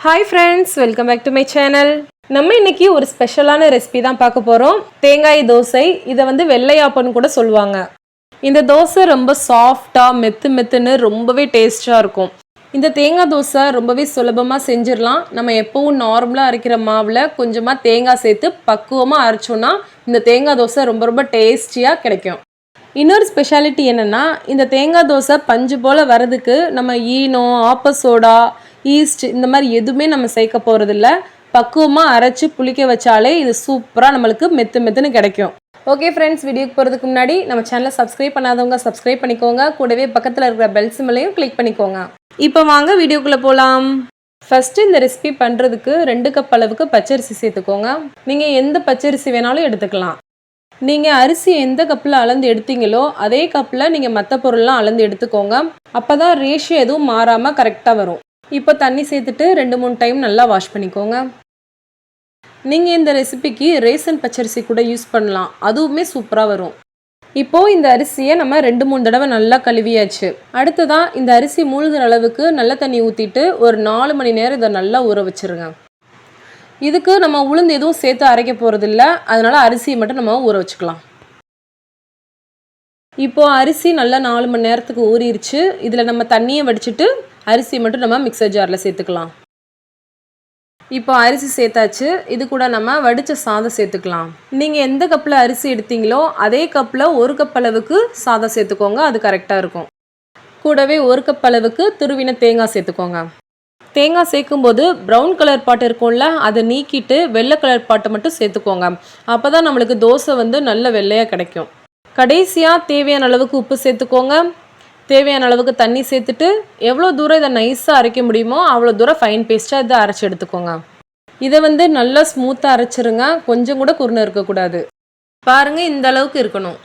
Hi friends, welcome back to my channel. நம்ம இன்னைக்கு ஒரு ஸ்பெஷலான ரெசிபி தான் பார்க்க போறோம். தேங்காய் தோசை. இத வந்து வெள்ளையாப்பம்னு கூட சொல்லுவாங்க. இந்த தோசை ரொம்ப சாஃப்ட்டா மெத்துன்னு ரொம்பவே டேஸ்டா இருக்கும். இந்த தேங்காய் தோசை ரொம்பவே சுலபமா செஞ்சிரலாம். நம்ம எப்பவும் நார்மலா அரைக்கிற மாவுல கொஞ்சமா தேங்காய் சேர்த்து பக்குவமா அரைச்சோம்னா இந்த தேங்காய் தோசை ரொம்ப டேஸ்டியா கிடைக்கும். இன்னொரு ஸ்பெஷாலிட்டி என்னன்னா இந்த தேங்காய் தோசை பஞ்சு போல வரதுக்கு நம்ம ஈனோ ஆப்பசோடா ஈஸ்ட் இந்த மாதிரி எதுவுமே நம்ம சேர்க்க போகிறதில்ல. பக்குவமாக அரைச்சி புளிக்க வச்சாலே இது சூப்பராக நம்மளுக்கு மெத்துன்னு கிடைக்கும். ஓகே ஃப்ரெண்ட்ஸ், வீடியோக்கு போகிறதுக்கு முன்னாடி நம்ம சேனலை சப்ஸ்கிரைப் பண்ணாதவங்க சப்ஸ்கிரைப் பண்ணிக்கோங்க. கூடவே பக்கத்தில் இருக்கிற பெல் சிம்பலையும் கிளிக் பண்ணிக்கோங்க. இப்போ வாங்க வீடியோக்குள்ளே போகலாம். ஃபஸ்ட்டு இந்த ரெசிபி பண்ணுறதுக்கு 2 கப் அளவுக்கு பச்சரிசி சேர்த்துக்கோங்க. நீங்கள் எந்த பச்சரிசி வேணாலும் எடுத்துக்கலாம். நீங்கள் அரிசி எந்த கப்பில் அளந்து எடுத்தீங்களோ அதே கப்பில் நீங்கள் மற்ற பொருள்லாம் அளந்து எடுத்துக்கோங்க. அப்போ தான் ரேஷியோ எதுவும் மாறாமல் கரெக்டாக வரும். இப்போ தண்ணி சேர்த்துட்டு 2-3 டைம் நல்லா வாஷ் பண்ணிக்கோங்க. நீங்கள் இந்த ரெசிபிக்கு ரேசன் பச்சரிசி கூட யூஸ் பண்ணலாம், அதுவுமே சூப்பராக வரும். இப்போது இந்த அரிசியை நம்ம 2-3 தடவை நல்லா கழுவியாச்சு. அடுத்ததான் இந்த அரிசி மூழ்கிற அளவுக்கு நல்ல தண்ணி ஊற்றிட்டு ஒரு 4 மணி நேரம் இதை நல்லா ஊற வச்சுருங்க. இதுக்கு நம்ம உளுந்து எதுவும் சேர்த்து அரைக்க போகிறதில்ல, அதனால அரிசியை மட்டும் நம்ம ஊற வச்சுக்கலாம். இப்போது அரிசி நல்லா 4 மணி நேரத்துக்கு ஊறிடுச்சு. இதில் நம்ம தண்ணியை வடிச்சிட்டு அரிசி மட்டும் நம்ம மிக்சர் ஜாரில் சேர்த்துக்கலாம். இப்போ அரிசி சேர்த்தாச்சு. இது கூட நம்ம வடித்த சாதம் சேர்த்துக்கலாம். நீங்கள் எந்த கப்பில் அரிசி எடுத்தீங்களோ அதே கப்பில் 1 கப் அளவுக்கு சாதம் சேர்த்துக்கோங்க, அது கரெக்டாக இருக்கும். கூடவே 1 கப் அளவுக்கு துருவின தேங்காய் சேர்த்துக்கோங்க. தேங்காய் சேர்க்கும்போது ப்ரௌன் கலர் பாட்டு இருக்கும்ல, அதை நீக்கிட்டு வெள்ளை கலர் பாட்டை மட்டும் சேர்த்துக்கோங்க. அப்போ தான் நம்மளுக்கு தோசை வந்து நல்ல வெள்ளையாக கிடைக்கும். கடைசியாக தேவையான அளவுக்கு உப்பு சேர்த்துக்கோங்க. தேவையான அளவுக்கு தண்ணி சேர்த்துட்டு எவ்வளோ தூரம் இதை நைஸாக அரைக்க முடியுமோ அவ்வளோ தூரம் ஃபைன் பேஸ்ட்டாக இதை அரைச்சி எடுத்துக்கோங்க. இதை வந்து நல்லா ஸ்மூத்தாக அரைச்சிருங்க, கொஞ்சம் கூட குருணை இருக்கக்கூடாது. பாருங்கள், இந்த அளவுக்கு இருக்கணும்.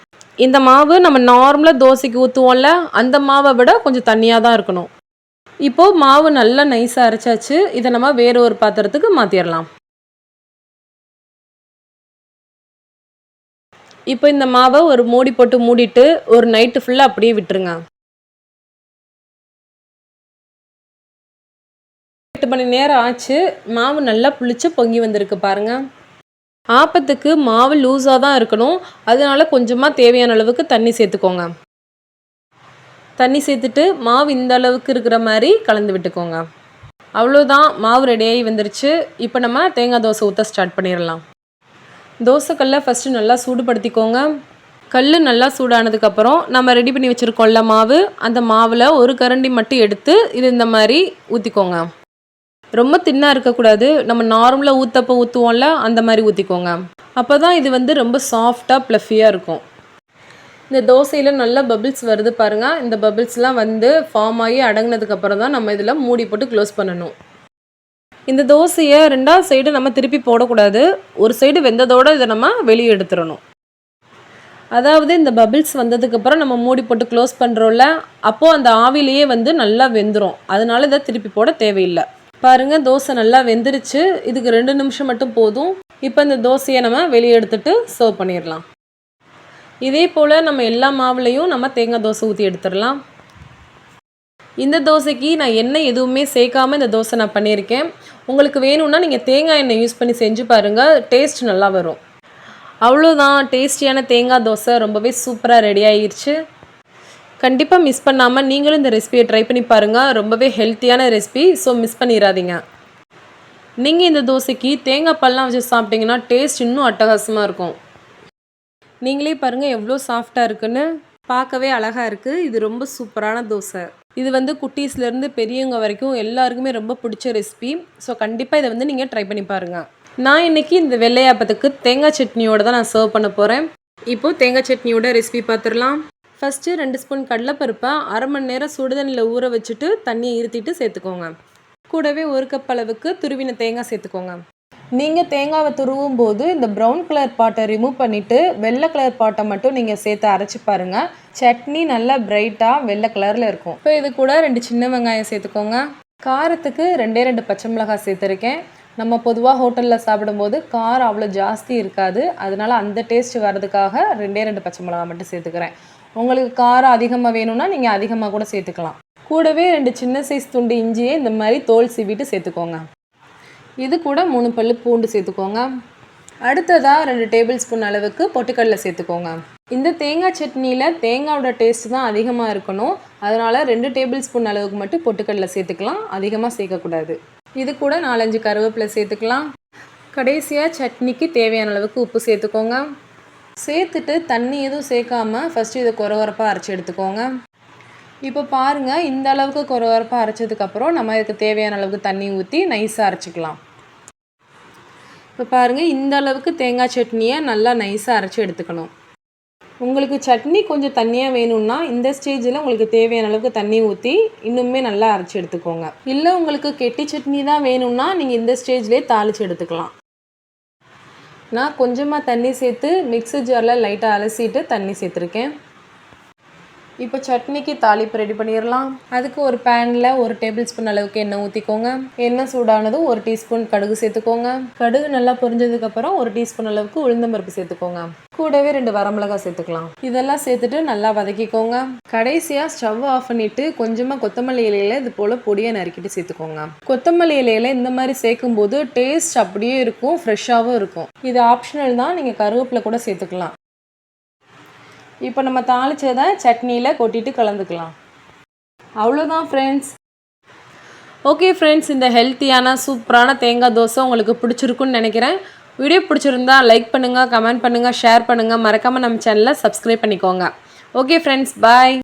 இந்த மாவு நம்ம நார்மலாக தோசைக்கு ஊற்றுவோம்ல, அந்த மாவை விட கொஞ்சம் தண்ணியாக தான் இருக்கணும். இப்போது மாவு நல்லா நைஸாக அரைச்சாச்சு. இதை நம்ம வேறு ஒரு பாத்திரத்துக்கு மாற்றிடலாம். இப்போ இந்த மாவை ஒரு மூடி போட்டு மூடிட்டு ஒரு நைட்டு ஃபுல்லாக அப்படியே விட்டுருங்க. 8 மணி நேரம் ஆச்சு. மாவு நல்லா புளிச்சு பொங்கி வந்திருக்கு பாருங்கள். ஆப்பத்துக்கு மாவு லூஸாக தான் இருக்கணும், அதனால கொஞ்சமாக தேவையான அளவுக்கு தண்ணி சேர்த்துக்கோங்க. தண்ணி சேர்த்துட்டு மாவு இந்த அளவுக்கு இருக்கிற மாதிரி கலந்து விட்டுக்கோங்க. அவ்வளோதான், மாவு ரெடியாகி வந்துருச்சு. இப்போ நம்ம தேங்காய் தோசை ஊற்ற ஸ்டார்ட் பண்ணிடலாம். தோசைக்கல்லை ஃபஸ்ட்டு நல்லா சூடுபடுத்திக்கோங்க. கல் நல்லா சூடானதுக்கப்புறம் நம்ம ரெடி பண்ணி வச்சுருக்கோம்ல மாவு, அந்த மாவில் ஒரு கரண்டி மட்டும் எடுத்து இது இந்த மாதிரி ஊற்றிக்கோங்க. ரொம்ப தின்னாக இருக்கக்கூடாது, நம்ம நார்மலாக ஊற்றப்போ ஊற்றுவோம்ல அந்த மாதிரி ஊற்றிக்கோங்க. அப்போ தான் இது வந்து ரொம்ப சாஃப்டாக ப்ளஃபியாக இருக்கும். இந்த தோசையில் நல்லா பபிள்ஸ் வருது பாருங்கள். இந்த பபிள்ஸ்லாம் வந்து ஃபார்ம் ஆகி அடங்கினதுக்கப்புறம் தான் நம்ம இதில் மூடி போட்டு க்ளோஸ் பண்ணணும். இந்த தோசையை 2வது சைடு நம்ம திருப்பி போடக்கூடாது. ஒரு சைடு வெந்ததோடு இதை நம்ம வெளியே எடுத்துடணும். அதாவது இந்த பபிள்ஸ் வந்ததுக்கப்புறம் நம்ம மூடி போட்டு க்ளோஸ் பண்ணுறோம்ல, அப்போது அந்த ஆவிலேயே வந்து நல்லா வெந்துடும். அதனால இதை திருப்பி போட தேவையில்லை. பாருங்கள், தோசை நல்லா வெந்துருச்சு. இதுக்கு 2 நிமிஷம் மட்டும் போதும். இப்போ இந்த தோசையை நம்ம வெளியே எடுத்துகிட்டு சர்வ் பண்ணிடலாம். இதே போல் நம்ம எல்லா மாவுலையும் நம்ம தேங்காய் தோசை ஊற்றி எடுத்துடலாம். இந்த தோசைக்கு நான் எண்ணெய் எதுவுமே சேர்க்காமல் இந்த தோசை நான் பண்ணியிருக்கேன். உங்களுக்கு வேணும்னா நீங்கள் தேங்காய் எண்ணெய் யூஸ் பண்ணி செஞ்சு பாருங்கள், டேஸ்ட் நல்லா வரும். அவ்வளோதான், டேஸ்டியான தேங்காய் தோசை ரொம்பவே சூப்பராக ரெடி ஆகிருச்சு. கண்டிப்பாக மிஸ் பண்ணாமல் நீங்களும் இந்த ரெசிபியை ட்ரை பண்ணி பாருங்கள். ரொம்பவே ஹெல்த்தியான ரெசிபி, ஸோ மிஸ் பண்ணிடாதீங்க. நீங்கள் இந்த தோசைக்கு தேங்காய் பால்லாம் வச்சு சாப்பிட்டிங்கன்னா டேஸ்ட் இன்னும் அட்டகாசமாக இருக்கும். நீங்களே பாருங்கள் எவ்வளோ சாஃப்டாக இருக்குன்னு, பார்க்கவே அழகாக இருக்குது. இது ரொம்ப சூப்பரான தோசை. இது வந்து குட்டீஸ்லேருந்து பெரியவங்க வரைக்கும் எல்லாருக்குமே ரொம்ப பிடிச்ச ரெசிபி. ஸோ கண்டிப்பாக இதை வந்து நீங்கள் ட்ரை பண்ணி பாருங்கள். நான் இன்றைக்கி இந்த வெள்ளையாப்பத்துக்கு தேங்காய் சட்னியோடு தான் நான் சர்வ் பண்ண போகிறேன். இப்போது தேங்காய் சட்னியோட ரெசிபி பார்த்துடலாம். ஃபஸ்ட்டு 2 ஸ்பூன் கடலைப்பருப்பை 1/2 மணி நேரம் சுடுதண்ணியில் ஊற வச்சுட்டு தண்ணியை இருத்திட்டு சேர்த்துக்கோங்க. கூடவே 1 கப் அளவுக்கு துருவின தேங்காய் சேர்த்துக்கோங்க. நீங்கள் தேங்காவை துருவும் போது இந்த ப்ரௌன் கலர் பாட்டை ரிமூவ் பண்ணிவிட்டு வெள்ளை கலர் பாட்டை மட்டும் நீங்கள் சேர்த்து அரைச்சி பாருங்கள். சட்னி நல்லா பிரைட்டாக வெள்ளை கலரில் இருக்கும். இப்போ இது கூட 2 சின்ன வெங்காயம் சேர்த்துக்கோங்க. காரத்துக்கு 2 பச்சை மிளகாய் சேர்த்துருக்கேன். நம்ம பொதுவாக ஹோட்டலில் சாப்பிடும்போது காரம் அவ்வளோ ஜாஸ்தி இருக்காது, அதனால் அந்த டேஸ்ட் வர்றதுக்காக 2 பச்சை மிளகாய் மட்டும் சேர்த்துக்கிறேன். உங்களுக்கு காரம் அதிகமாக வேணும்னா நீங்கள் அதிகமாக கூட சேர்த்துக்கலாம். கூடவே 2 சின்ன சைஸ் துண்டு இஞ்சியை இந்த மாதிரி தோல் சீவிட்டு சேர்த்துக்கோங்க. இது கூட 3 பல்லு பூண்டு சேர்த்துக்கோங்க. அடுத்ததாக 2 டேபிள் ஸ்பூன் அளவுக்கு பொட்டுக்கடலை சேர்த்துக்கோங்க. இந்த தேங்காய் சட்னியில் தேங்காயோட டேஸ்ட் தான் அதிகமாக இருக்கணும். அதனால் 2 டேபிள் ஸ்பூன் அளவுக்கு மட்டும் பொட்டுக்கடலை சேர்த்துக்கலாம், அதிகமாக சேர்க்கக்கூடாது. இது கூட 4-5 கருவேப்பிலை சேர்த்துக்கலாம். கடைசியாக சட்னிக்கு தேவையான அளவுக்கு உப்பு சேர்த்துக்கோங்க. சேர்த்துட்டு தண்ணி எதுவும் சேர்க்காமல் ஃபஸ்ட்டு இதை கொரகொரப்பாக அரைச்சி எடுத்துக்கோங்க. இப்போ பாருங்கள், இந்த அளவுக்கு கொரகொரப்பாக அரைச்சதுக்கப்புறம் நம்ம இதுக்கு தேவையான அளவுக்கு தண்ணி ஊற்றி நைஸாக அரைச்சிக்கலாம். இப்போ பாருங்கள், இந்த அளவுக்கு தேங்காய் சட்னியை நல்லா நைஸாக அரைச்சி எடுத்துக்கணும். உங்களுக்கு சட்னி கொஞ்சம் தண்ணியாக வேணும்னா இந்த ஸ்டேஜில் உங்களுக்கு தேவையான அளவுக்கு தண்ணி ஊற்றி இன்னுமே நல்லா அரைச்சி எடுத்துக்கோங்க. இல்லை உங்களுக்கு கெட்டி சட்னி தான் வேணும்னா நீங்கள் இந்த ஸ்டேஜ்லேயே தாளித்து எடுத்துக்கலாம். நான் கொஞ்சமாக தண்ணி சேர்த்து மிக்ஸி ஜாரில் லைட்டாக அலசிட்டு தண்ணி சேர்த்துருக்கேன். இப்போ சட்னிக்கு தாளிப்பு ரெடி பண்ணிடலாம். அதுக்கு ஒரு பேனில் 1 டேபிள் ஸ்பூன் அளவுக்கு எண்ணெய் ஊற்றிக்கோங்க. எண்ணெய் சூடானதும் 1 டீஸ்பூன் கடுகு சேர்த்துக்கோங்க. கடுகு நல்லா பொரிஞ்சதுக்கப்புறம் 1 டீஸ்பூன் அளவுக்கு உளுந்தம்பருப்பு சேர்த்துக்கோங்க. கூடவே 2 வரமிளகாய் சேர்த்துக்கலாம். இதெல்லாம் சேர்த்துட்டு நல்லா வதக்கிக்கோங்க. கடைசியாக ஸ்டவ் ஆஃப் பண்ணிவிட்டு கொஞ்சமாக கொத்தமல்லி இலையில இது போல் பொடியை நறுக்கிட்டு சேர்த்துக்கோங்க. கொத்தமல்லி இலையில இந்த மாதிரி சேர்க்கும்போது டேஸ்ட் அப்படியே இருக்கும், ஃப்ரெஷ்ஷாகவும் இருக்கும். இது ஆப்ஷனல் தான், நீங்கள் கருவேப்பிலை கூட சேர்த்துக்கலாம். இப்போ நம்ம தாளிச்சதை சட்னியில் கொட்டிட்டு கலந்துக்கலாம். அவ்வளோதான் ஃப்ரெண்ட்ஸ். ஓகே ஃப்ரெண்ட்ஸ், இந்த ஹெல்த்தியான சூப்பரான தேங்காய் தோசை உங்களுக்கு பிடிச்சிருக்குன்னு நினைக்கிறேன். வீடியோ பிடிச்சிருந்தா லைக் பண்ணுங்கள், கமெண்ட் பண்ணுங்கள், ஷேர் பண்ணுங்கள். மறக்காமல் நம்ம சேனலை சப்ஸ்கிரைப் பண்ணிக்கோங்க. ஓகே ஃப்ரெண்ட்ஸ், பாய்.